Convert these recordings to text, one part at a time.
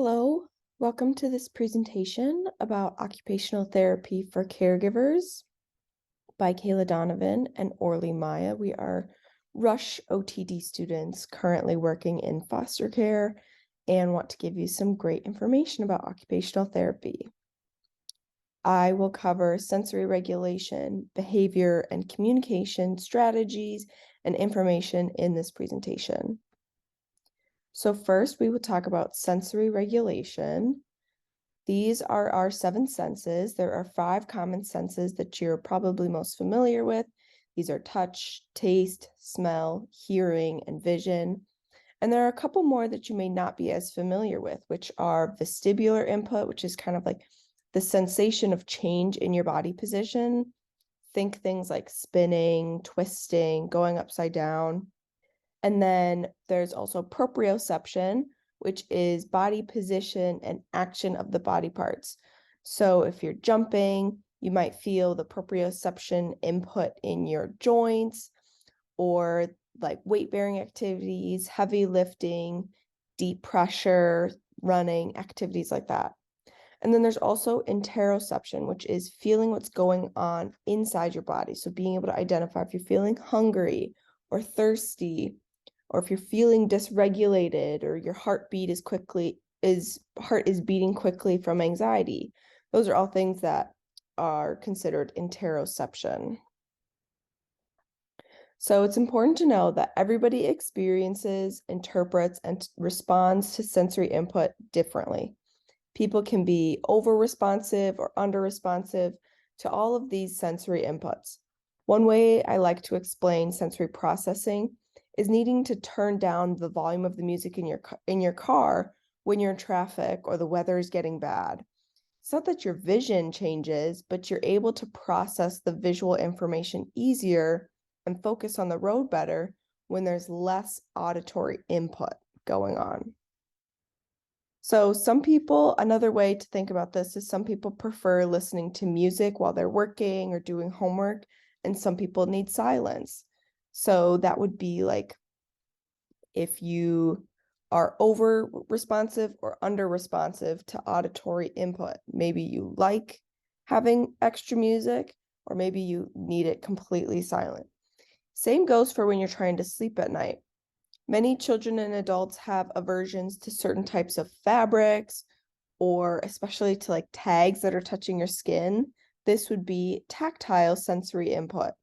Hello, welcome to this presentation about occupational therapy for caregivers by Kayla Donovan and Orly Maya. We are Rush OTD students currently working in foster care and want to give you some great information about occupational therapy. I will cover sensory regulation, behavior, and communication strategies and information in this presentation. So first, we will talk about sensory regulation. These are our 7 senses. There are 5 common senses that you're probably most familiar with. These are touch, taste, smell, hearing, and vision. And there are a couple more that you may not be as familiar with, which are vestibular input, which is kind of like the sensation of change in your body position. Think things like spinning, twisting, going upside down. And then there's also proprioception, which is body position and action of the body parts. So if you're jumping, you might feel the proprioception input in your joints, or like weight-bearing activities, heavy lifting, deep pressure, running, activities like that. And then there's also interoception, which is feeling what's going on inside your body. So being able to identify if you're feeling hungry or thirsty, or if you're feeling dysregulated, or your heart is beating quickly from anxiety. Those are all things that are considered interoception. So it's important to know that everybody experiences, interprets, and responds to sensory input differently. People can be over-responsive or under-responsive to all of these sensory inputs. One way I like to explain sensory processing is needing to turn down the volume of the music in your car when you're in traffic or the weather is getting bad. It's not that your vision changes, but you're able to process the visual information easier and focus on the road better when there's less auditory input going on. So another way to think about this is some people prefer listening to music while they're working or doing homework, and some people need silence. So that would be like if you are over responsive or under responsive to auditory input. Maybe you like having extra music, or maybe you need it completely silent. Same goes for when you're trying to sleep at night. Many children and adults have aversions to certain types of fabrics, or especially to like tags that are touching your skin. This would be tactile sensory input.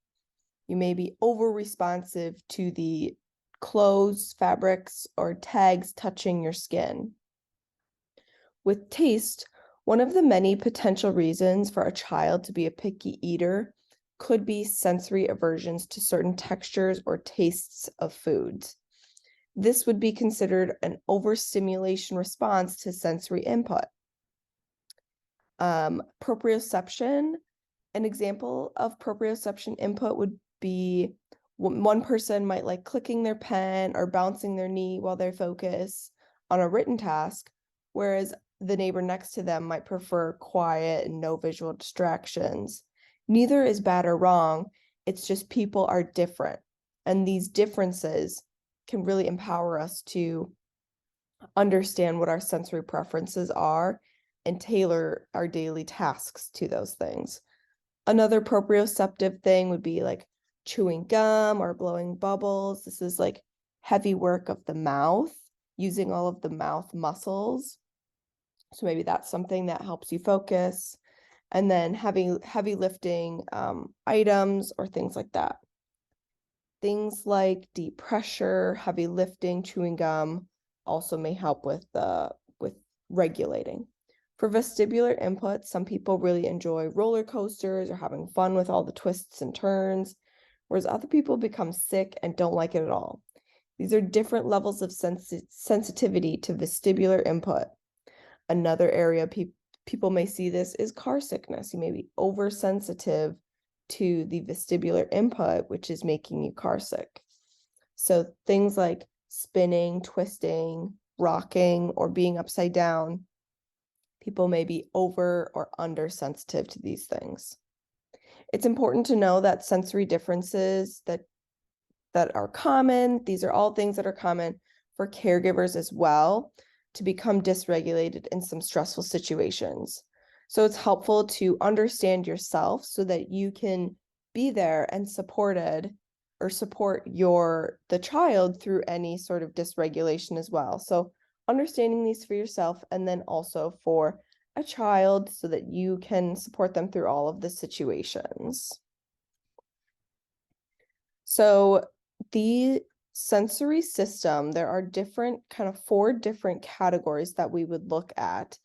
You may be over-responsive to the clothes, fabrics, or tags touching your skin. With taste, one of the many potential reasons for a child to be a picky eater could be sensory aversions to certain textures or tastes of foods. This would be considered an overstimulation response to sensory input. Proprioception, an example of proprioception input would be one person might like clicking their pen or bouncing their knee while they focus on a written task, whereas the neighbor next to them might prefer quiet and no visual distractions. Neither is bad or wrong. It's just people are different, and these differences can really empower us to understand what our sensory preferences are and tailor our daily tasks to those things. Another proprioceptive thing would be like chewing gum or blowing bubbles. This is like heavy work of the mouth, using all of the mouth muscles. So maybe that's something that helps you focus. And then heavy lifting items or things like that. Things like deep pressure, heavy lifting, chewing gum also may help with regulating. For vestibular input, some people really enjoy roller coasters or having fun with all the twists and turns, whereas other people become sick and don't like it at all. These are different levels of sensitivity to vestibular input. Another area people may see this is car sickness. You may be oversensitive to the vestibular input, which is making you car sick. So things like spinning, twisting, rocking, or being upside down, people may be over or under sensitive to these things. It's important to know that sensory differences that are common, these are all things that are common for caregivers as well. to become dysregulated in some stressful situations. So it's helpful to understand yourself so that you can be there and supported or support the child through any sort of dysregulation as well. So understanding these for yourself and then also for a child so that you can support them through all of the situations. So the sensory system, there are different kind of 4 different categories that we would look at.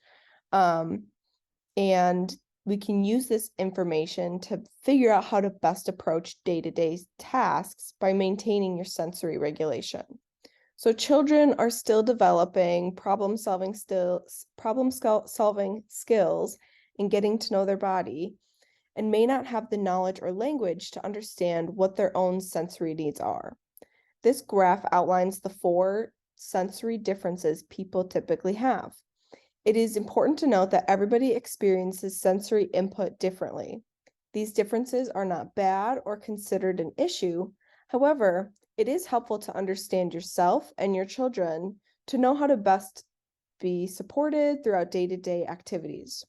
And we can use this information to figure out how to best approach day-to-day tasks by maintaining your sensory regulation. So children are still developing problem-solving skills and getting to know their body, and may not have the knowledge or language to understand what their own sensory needs are. This graph outlines the 4 sensory differences people typically have. It is important to note that everybody experiences sensory input differently. These differences are not bad or considered an issue. However, it is helpful to understand yourself and your children to know how to best be supported throughout day-to-day activities.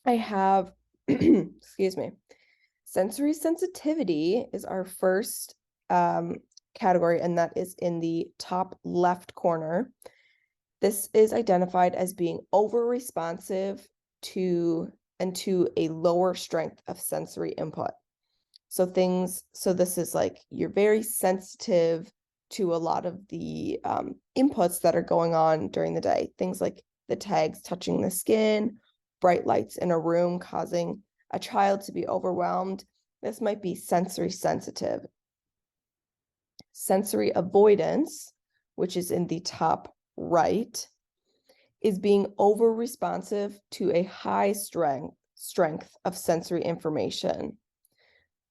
I have, excuse me, sensory sensitivity is our first category, and that is in the top left corner. This is identified as being over-responsive to a lower strength of sensory input. So this is like you're very sensitive to a lot of the inputs that are going on during the day. Things like the tags touching the skin, bright lights in a room causing a child to be overwhelmed. This might be sensory sensitive. Sensory avoidance, which is in the top right, is being over-responsive to a high strength of sensory information.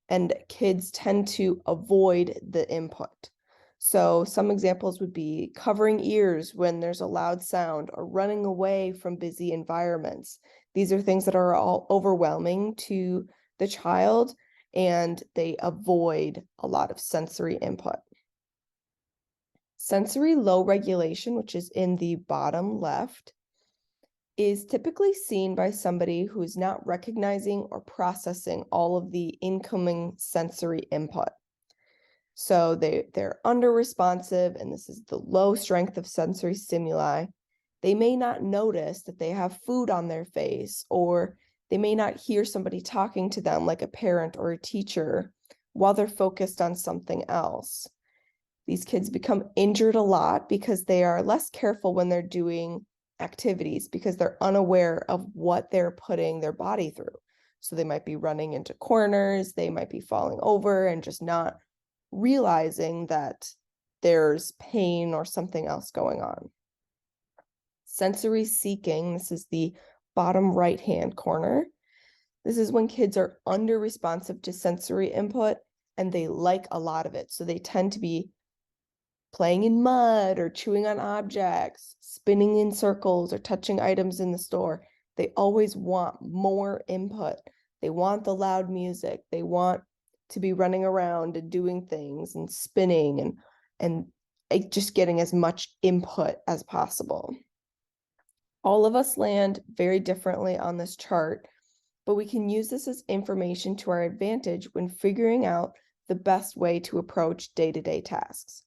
And kids tend to avoid the input. So some examples would be covering ears when there's a loud sound or running away from busy environments. These are things that are all overwhelming to the child, and they avoid a lot of sensory input. Sensory low regulation, which is in the bottom left, is typically seen by somebody who's not recognizing or processing all of the incoming sensory input. So they're under-responsive, and this is the low strength of sensory stimuli. They may not notice that they have food on their face, or they may not hear somebody talking to them like a parent or a teacher while they're focused on something else. These kids become injured a lot because they are less careful when they're doing activities because they're unaware of what they're putting their body through. So they might be running into corners, they might be falling over and just not realizing that there's pain or something else going on. Sensory seeking, this is the bottom right-hand corner. This is when kids are under-responsive to sensory input and they like a lot of it. So they tend to be playing in mud or chewing on objects, spinning in circles or touching items in the store. They always want more input. They want the loud music. They want to be running around and doing things and spinning and just getting as much input as possible. All of us land very differently on this chart, but we can use this as information to our advantage when figuring out the best way to approach day-to-day tasks.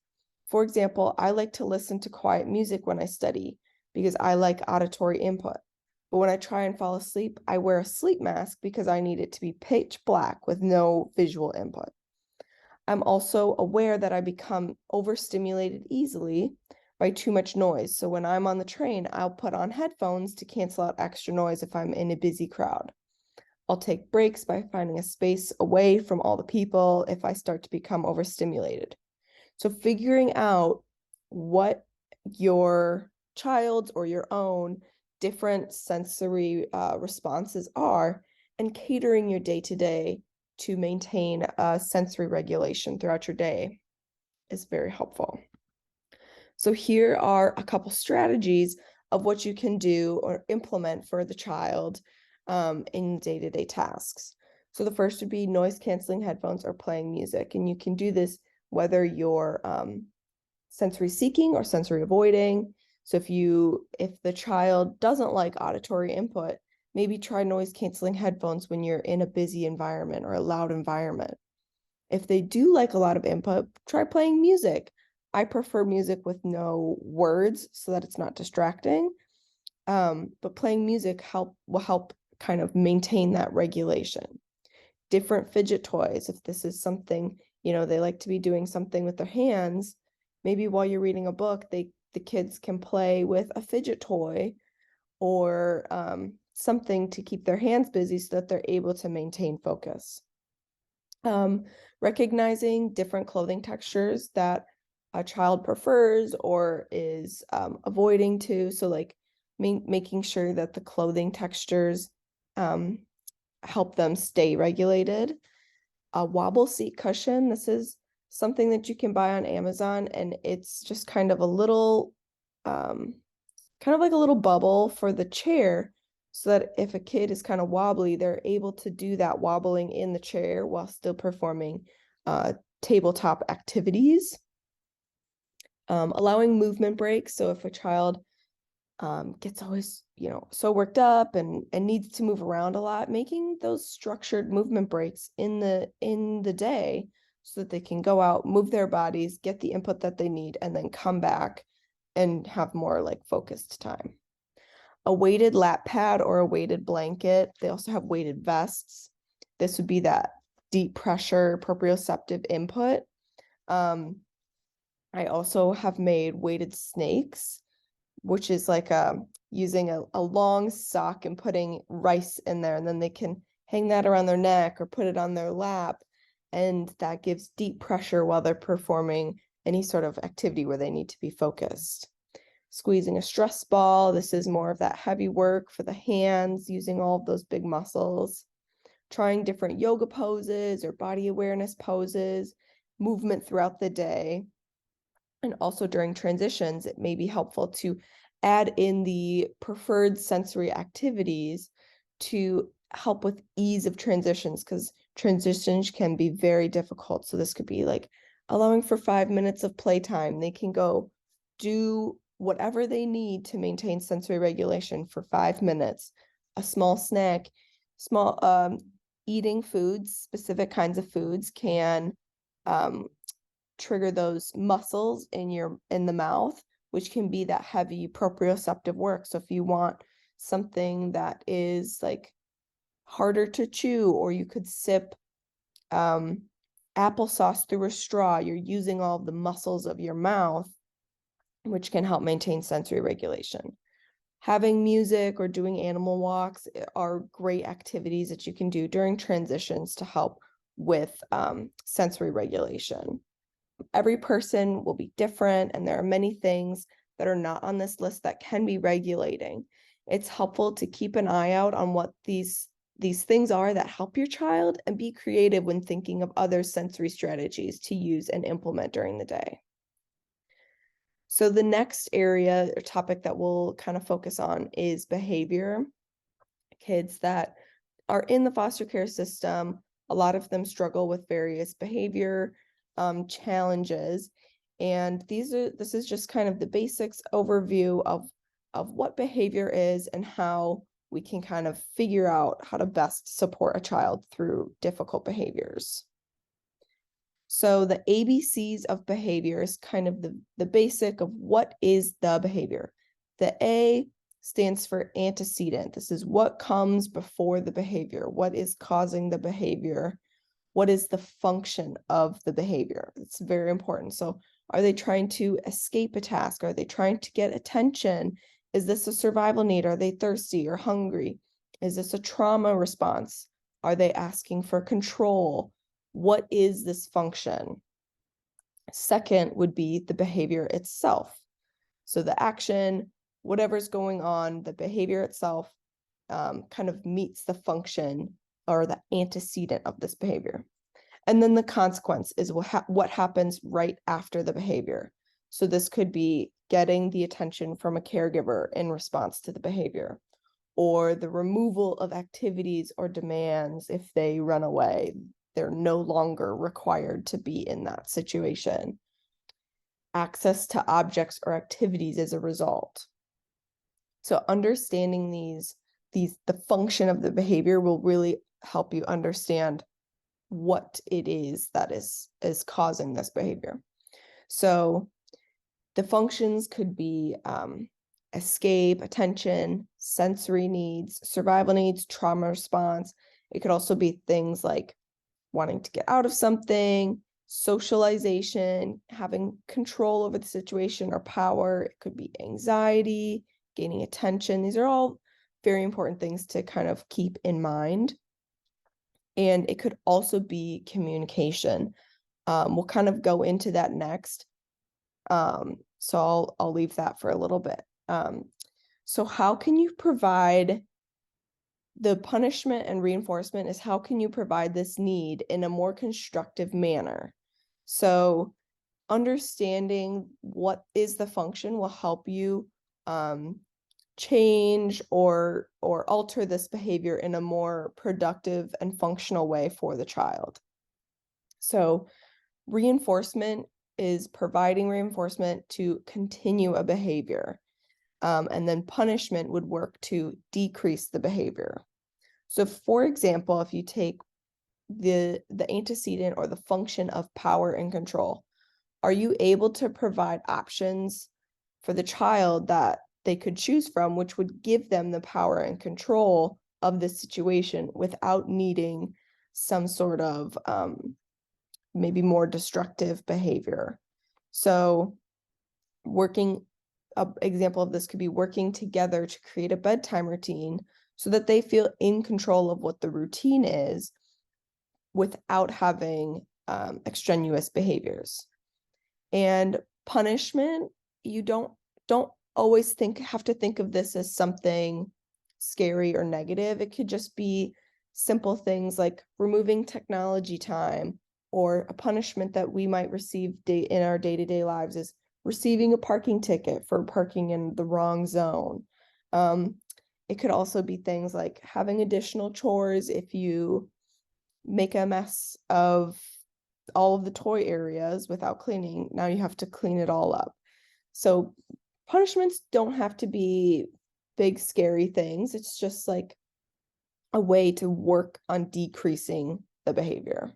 For example, I like to listen to quiet music when I study because I like auditory input. But when I try and fall asleep, I wear a sleep mask because I need it to be pitch black with no visual input. I'm also aware that I become overstimulated easily by too much noise. So when I'm on the train, I'll put on headphones to cancel out extra noise if I'm in a busy crowd. I'll take breaks by finding a space away from all the people if I start to become overstimulated. So figuring out what your child's or your own different sensory responses are and catering your day-to-day to maintain sensory regulation throughout your day is very helpful. So here are a couple strategies of what you can do or implement for the child in day-to-day tasks. So the first would be noise canceling headphones or playing music, and you can do this whether you're sensory seeking or sensory avoiding. So if the child doesn't like auditory input, maybe try noise canceling headphones when you're in a busy environment or a loud environment. If they do like a lot of input, try playing music. I prefer music with no words so that it's not distracting. But playing music will help kind of maintain that regulation. Different fidget toys, if this is something, they like to be doing something with their hands, maybe while you're reading a book, the kids can play with a fidget toy or something to keep their hands busy so that they're able to maintain focus. Recognizing different clothing textures that a child prefers or is avoiding to. So like making sure that the clothing textures help them stay regulated. A wobble seat cushion. This is something that you can buy on Amazon, and it's just kind of like a little bubble for the chair, so that if a kid is kind of wobbly, they're able to do that wobbling in the chair while still performing tabletop activities. Allowing movement breaks. So if a child gets always, so worked up and needs to move around a lot, making those structured movement breaks in the day so that they can go out, move their bodies, get the input that they need, and then come back and have more like focused time. A weighted lap pad or a weighted blanket. They also have weighted vests. This would be that deep pressure proprioceptive input. I also have made weighted snakes, which is like using a long sock and putting rice in there, and then they can hang that around their neck or put it on their lap, and that gives deep pressure while they're performing any sort of activity where they need to be focused. Squeezing a stress ball. This is more of that heavy work for the hands, using all of those big muscles. Trying different yoga poses or body awareness poses, movement throughout the day. And also during transitions, it may be helpful to add in the preferred sensory activities to help with ease of transitions, because transitions can be very difficult. So this could be like allowing for 5 minutes of playtime. They can go do whatever they need to maintain sensory regulation for 5 minutes. A small snack, eating foods, specific kinds of foods can trigger those muscles in the mouth, which can be that heavy proprioceptive work. So if you want something that is like harder to chew, or you could sip applesauce through a straw, you're using all of the muscles of your mouth, which can help maintain sensory regulation. Having music or doing animal walks are great activities that you can do during transitions to help with sensory regulation. Every person will be different, and there are many things that are not on this list that can be regulating. It's helpful to keep an eye out on what these things are that help your child, and be creative when thinking of other sensory strategies to use and implement during the day. So the next area or topic that we'll kind of focus on is behavior. Kids that are in the foster care system, a lot of them struggle with various behavior challenges. And this is just kind of the basics overview of what behavior is and how we can kind of figure out how to best support a child through difficult behaviors. So the ABCs of behavior is kind of the basic of what is the behavior. The A stands for antecedent. This is what comes before the behavior. What is causing the behavior? What is the function of the behavior? It's very important. So are they trying to escape a task? Are they trying to get attention? Is this a survival need? Are they thirsty or hungry? Is this a trauma response? Are they asking for control? What is this function? Second would be the behavior itself. So the action, whatever's going on, the behavior itself kind of meets the function or the antecedent of this behavior. And then the consequence is what happens right after the behavior. So this could be getting the attention from a caregiver in response to the behavior, or the removal of activities or demands. If they run away, they're no longer required to be in that situation. access to objects or activities as a result. So understanding the function of the behavior will really help you understand what it is that is causing this behavior. So the functions could be escape, attention, sensory needs, survival needs, trauma response. It could also be things like wanting to get out of something, socialization, having control over the situation or power. It could be anxiety, gaining attention. These are all very important things to kind of keep in mind. And it could also be communication. We'll kind of go into that next. So I'll leave that for a little bit. So how can you provide the punishment and reinforcement is how can you provide this need in a more constructive manner? So understanding what is the function will help you change or alter this behavior in a more productive and functional way for the child. So reinforcement is providing reinforcement to continue a behavior. And then punishment would work to decrease the behavior. So for example, if you take the antecedent or the function of power and control, are you able to provide options for the child that they could choose from, which would give them the power and control of the situation without needing some sort of maybe more destructive behavior? So an example of this could be working together to create a bedtime routine so that they feel in control of what the routine is without having extraneous behaviors. And punishment, you don't always have to think of this as something scary or negative. It could just be simple things like removing technology time, or a punishment that we might receive in our day-to-day lives is receiving a parking ticket for parking in the wrong zone. It could also be things like having additional chores. If you make a mess of all of the toy areas without cleaning, now you have to clean it all up. So punishments don't have to be big, scary things. It's just like a way to work on decreasing the behavior.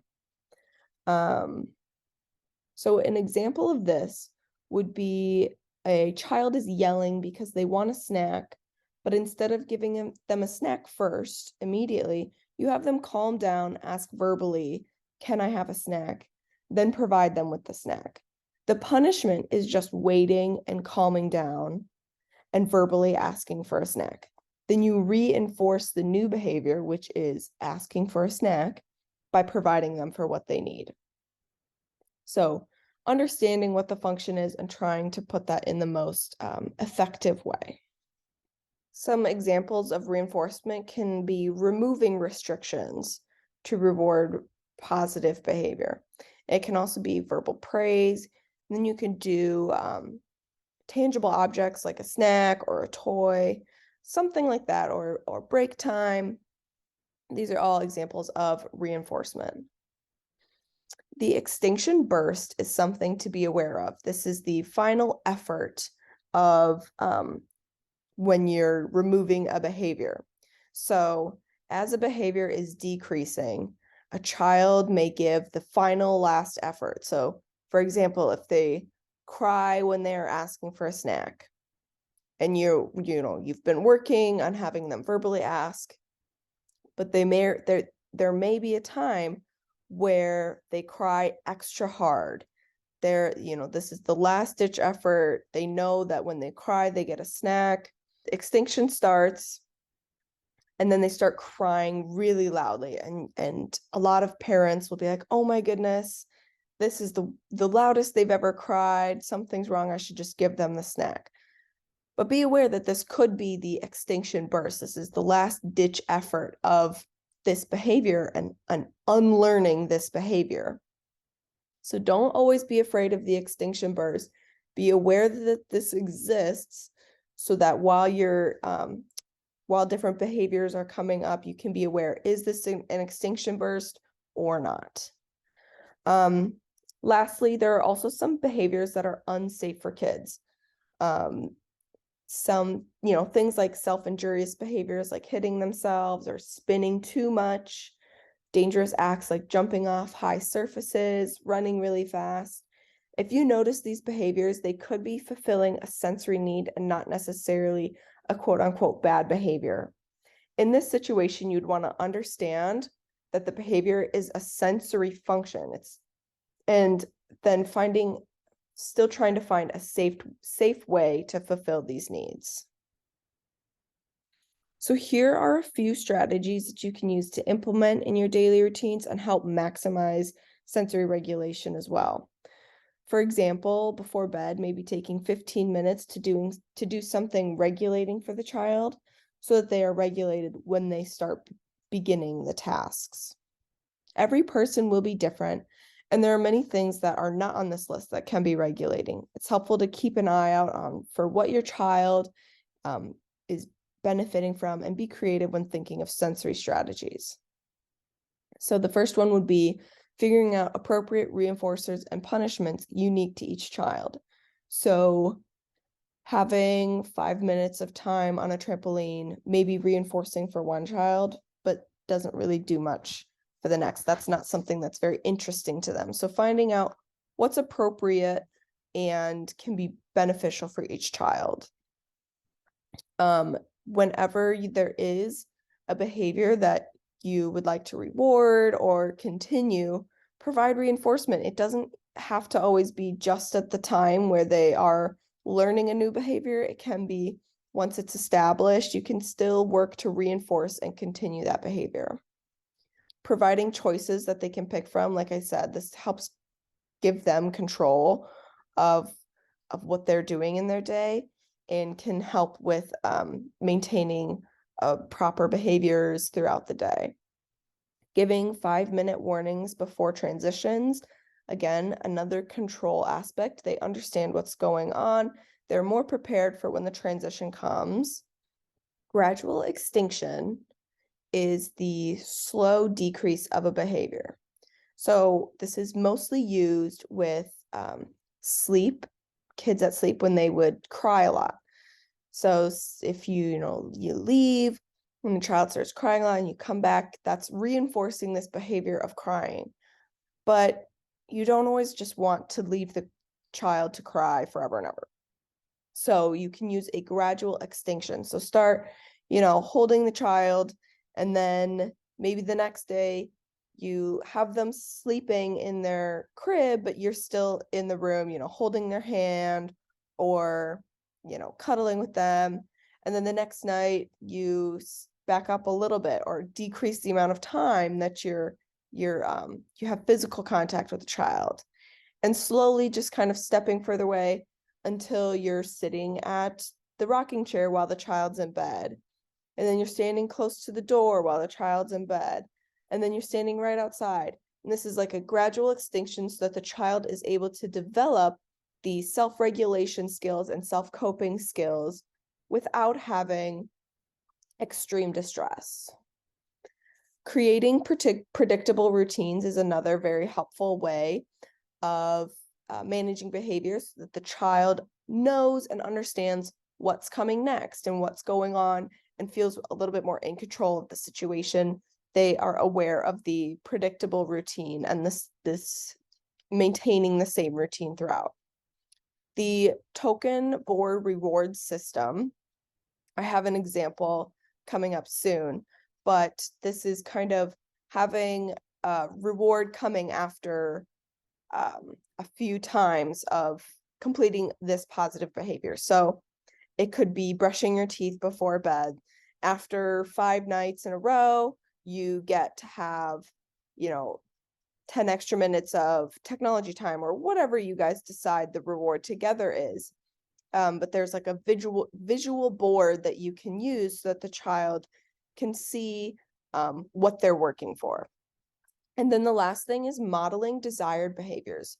So an example of this would be a child is yelling because they want a snack, but instead of giving them a snack first, immediately, you have them calm down, ask verbally, "Can I have a snack?" Then provide them with the snack. The punishment is just waiting and calming down and verbally asking for a snack. Then you reinforce the new behavior, which is asking for a snack, by providing them for what they need. So understanding what the function is and trying to put that in the most effective way. Some examples of reinforcement can be removing restrictions to reward positive behavior. It can also be verbal praise. And then you can do tangible objects like a snack or a toy, something like that, or break time. These are all examples of reinforcement. The extinction burst is something to be aware of. This is the final effort of when you're removing a behavior. So as a behavior is decreasing, a child may give the final last effort. So for example, if they cry when they're asking for a snack, and you've been working on having them verbally ask, but there may be a time where they cry extra hard. This is the last ditch effort. They know that when they cry, they get a snack. Extinction starts, and then they start crying really loudly. And a lot of parents will be like, "Oh my goodness, this is the loudest they've ever cried. Something's wrong. I should just give them the snack." But be aware that this could be the extinction burst. This is the last ditch effort of this behavior and unlearning this behavior. So don't always be afraid of the extinction burst. Be aware that this exists so that while different behaviors are coming up, you can be aware, is this an extinction burst or not? Lastly, there are also some behaviors that are unsafe for kids. Some, things like self-injurious behaviors like hitting themselves or spinning too much, dangerous acts like jumping off high surfaces, running really fast. If you notice these behaviors, they could be fulfilling a sensory need and not necessarily a quote unquote bad behavior. In this situation, you'd want to understand that the behavior is a sensory function. And then still trying to find a safe way to fulfill these needs. So here are a few strategies that you can use to implement in your daily routines and help maximize sensory regulation as well. For example, before bed, maybe taking 15 minutes to do something regulating for the child so that they are regulated when they start beginning the tasks. Every person will be different, and there are many things that are not on this list that can be regulating. It's helpful to keep an eye out for what your child is benefiting from and be creative when thinking of sensory strategies. So the first one would be figuring out appropriate reinforcers and punishments unique to each child. So having 5 minutes of time on a trampoline, maybe reinforcing for one child, but doesn't really do much for the next. That's not something that's very interesting to them. So finding out what's appropriate and can be beneficial for each child. Whenever there is a behavior that you would like to reward or continue, provide reinforcement. It doesn't have to always be just at the time where they are learning a new behavior. It can be once it's established, you can still work to reinforce and continue that behavior. Providing choices that they can pick from, like I said, this helps give them control of what they're doing in their day and can help with maintaining proper behaviors throughout the day. Giving 5-minute warnings before transitions. Again, another control aspect. They understand what's going on. They're more prepared for when the transition comes. Gradual extinction is the slow decrease of a behavior. So this is mostly used with sleep, kids at sleep when they would cry a lot. So if you leave when the child starts crying a lot and you come back, that's reinforcing this behavior of crying. But you don't always just want to leave the child to cry forever and ever. So you can use a gradual extinction. So start, holding the child, and then maybe the next day you have them sleeping in their crib, but you're still in the room, holding their hand or, cuddling with them. And then the next night you back up a little bit or decrease the amount of time that you have physical contact with the child, and slowly just kind of stepping further away until you're sitting at the rocking chair while the child's in bed. And then you're standing close to the door while the child's in bed. And then you're standing right outside. And this is like a gradual extinction so that the child is able to develop the self-regulation skills and self-coping skills without having extreme distress. Creating predictable routines is another very helpful way of managing behaviors so that the child knows and understands what's coming next and what's going on and feels a little bit more in control of the situation. They are aware of the predictable routine and this maintaining the same routine throughout. The token board reward system, I have an example coming up soon, but this is kind of having a reward coming after a few times of completing this positive behavior. So it could be brushing your teeth before bed. After 5 nights in a row, you get to have, 10 extra minutes of technology time or whatever you guys decide the reward together is. But there's like a visual board that you can use so that the child can see what they're working for. And then the last thing is modeling desired behaviors.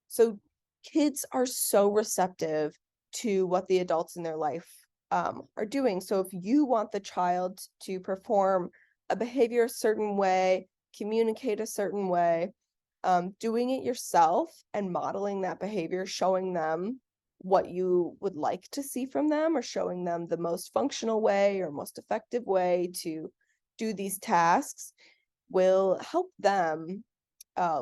So kids are so receptive to what the adults in their life are doing. So if you want the child to perform a behavior a certain way, communicate a certain way, Doing it yourself and modeling that behavior, showing them what you would like to see from them, or showing them the most functional way or most effective way to do these tasks, will help them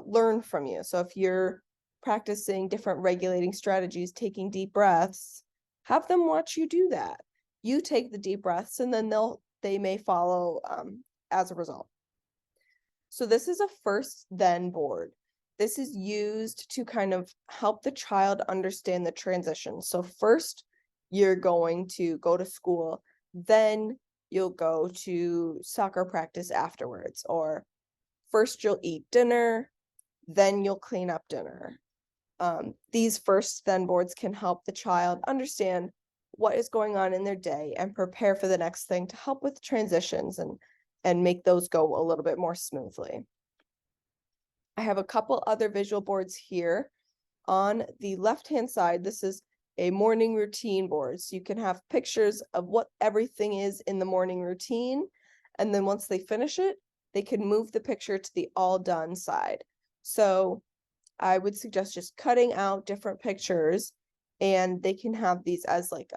learn from you. So if you're practicing different regulating strategies, taking deep breaths, have them watch you do that. You take the deep breaths, and then they may follow as a result. So this is a first then board. This is used to kind of help the child understand the transition. So first you're going to go to school, then you'll go to soccer practice afterwards, or first you'll eat dinner, then you'll clean up dinner. These first then boards can help the child understand what is going on in their day and prepare for the next thing, to help with transitions and make those go a little bit more smoothly. I have a couple other visual boards here. On the left-hand side, this is a morning routine board. So you can have pictures of what everything is in the morning routine. And then once they finish it, they can move the picture to the all done side. So I would suggest just cutting out different pictures, and they can have these as like,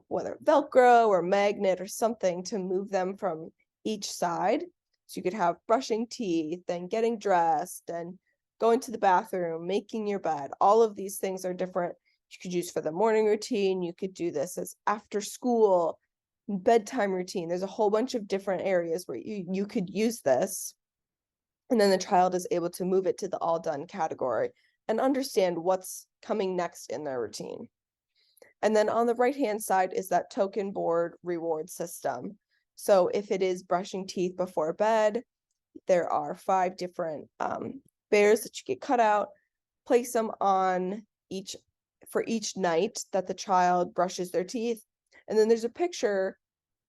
whether Velcro or magnet or something to move them from each side. So you could have brushing teeth and getting dressed and going to the bathroom, making your bed. All of these things are different. You could use for the morning routine. You could do this as after school, bedtime routine. There's a whole bunch of different areas where you could use this. And then the child is able to move it to the all done category and understand what's coming next in their routine. And then on the right-hand side is that token board reward system. So if it is brushing teeth before bed, there are 5 different bears that you get cut out, place them on for each night that the child brushes their teeth. And then there's a picture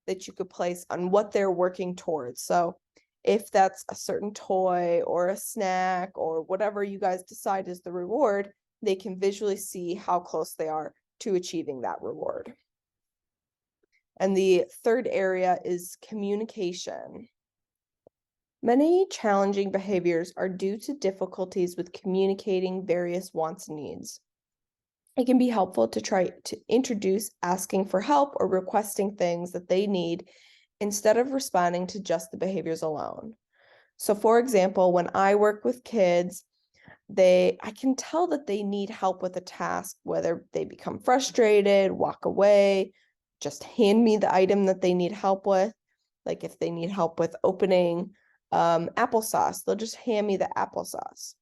that you could place on what they're working towards. So if that's a certain toy or a snack or whatever you guys decide is the reward, they can visually see how close they are to achieving that reward. And the third area is communication. Many challenging behaviors are due to difficulties with communicating various wants and needs. It can be helpful to try to introduce asking for help or requesting things that they need instead of responding to just the behaviors alone. So for example, when I work with kids, I can tell that they need help with a task, whether they become frustrated, walk away, just hand me the item that they need help with. Like if they need help with opening applesauce, they'll just hand me the applesauce.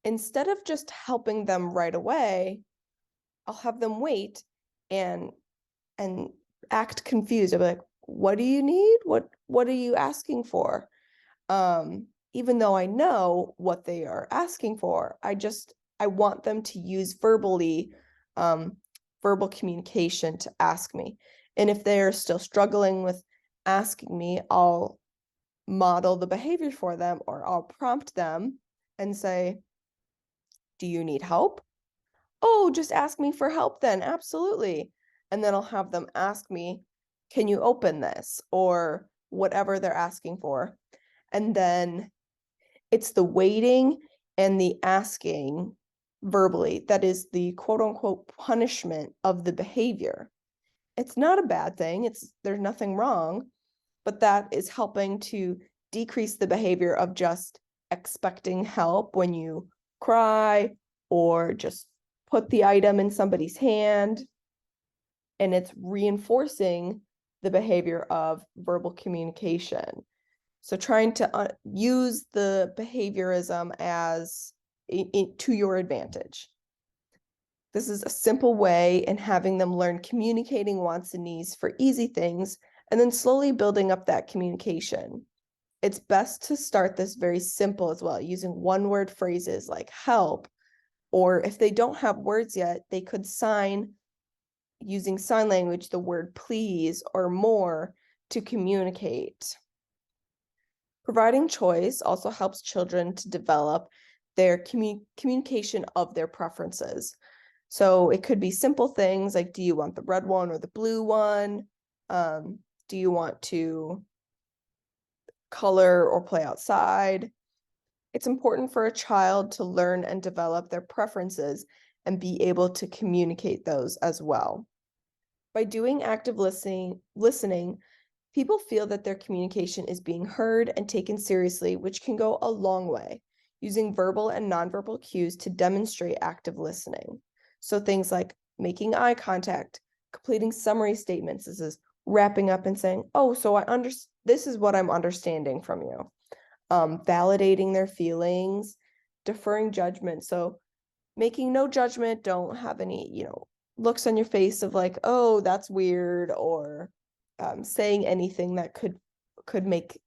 Instead of just helping them right away, I'll have them wait and act confused. I'll be like, what do you need? What are you asking for? Even though I know what they are asking for, I want them to use verbal communication to ask me. And if they're still struggling with asking me, I'll model the behavior for them, or I'll prompt them and say, do you need help? Oh, just ask me for help then. Absolutely. And then I'll have them ask me, can you open this? Or whatever they're asking for. And then it's the waiting and the asking verbally that is the quote unquote punishment of the behavior. It's not a bad thing. There's nothing wrong, but that is helping to decrease the behavior of just expecting help when you cry or just put the item in somebody's hand. And it's reinforcing the behavior of verbal communication. So trying to use the behaviorism as to your advantage. This is a simple way in having them learn communicating wants and needs for easy things, and then slowly building up that communication. It's best to start this very simple as well, using one-word phrases like help, or if they don't have words yet, they could sign using sign language the word please or more to communicate. Providing choice also helps children to develop their communication of their preferences. So it could be simple things like, do you want the red one or the blue one? Do you want to color or play outside? It's important for a child to learn and develop their preferences and be able to communicate those as well. By doing active listening, people feel that their communication is being heard and taken seriously, which can go a long way, using verbal and nonverbal cues to demonstrate active listening. So things like making eye contact, completing summary statements. This is wrapping up and saying, "Oh, so this is what I'm understanding from you." Validating their feelings, deferring judgment. So making no judgment, don't have any, looks on your face of like, "Oh, that's weird," or saying anything that could make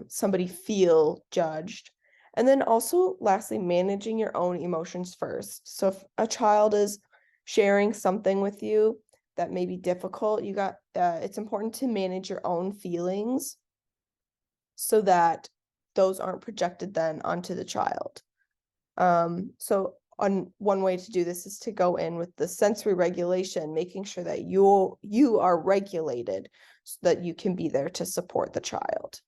somebody feel judged. And then also, lastly, managing your own emotions first. So if a child is sharing something with you that may be difficult, it's important to manage your own feelings so that those aren't projected then onto the child. So one way to do this is to go in with the sensory regulation, making sure that you are regulated so that you can be there to support the child.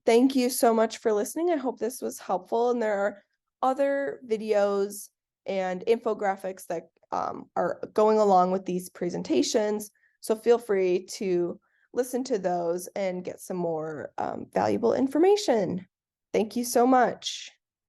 Thank you so much for listening. I hope this was helpful. And there are other videos and infographics that are going along with these presentations. So feel free to listen to those and get some more valuable information. Thank you so much.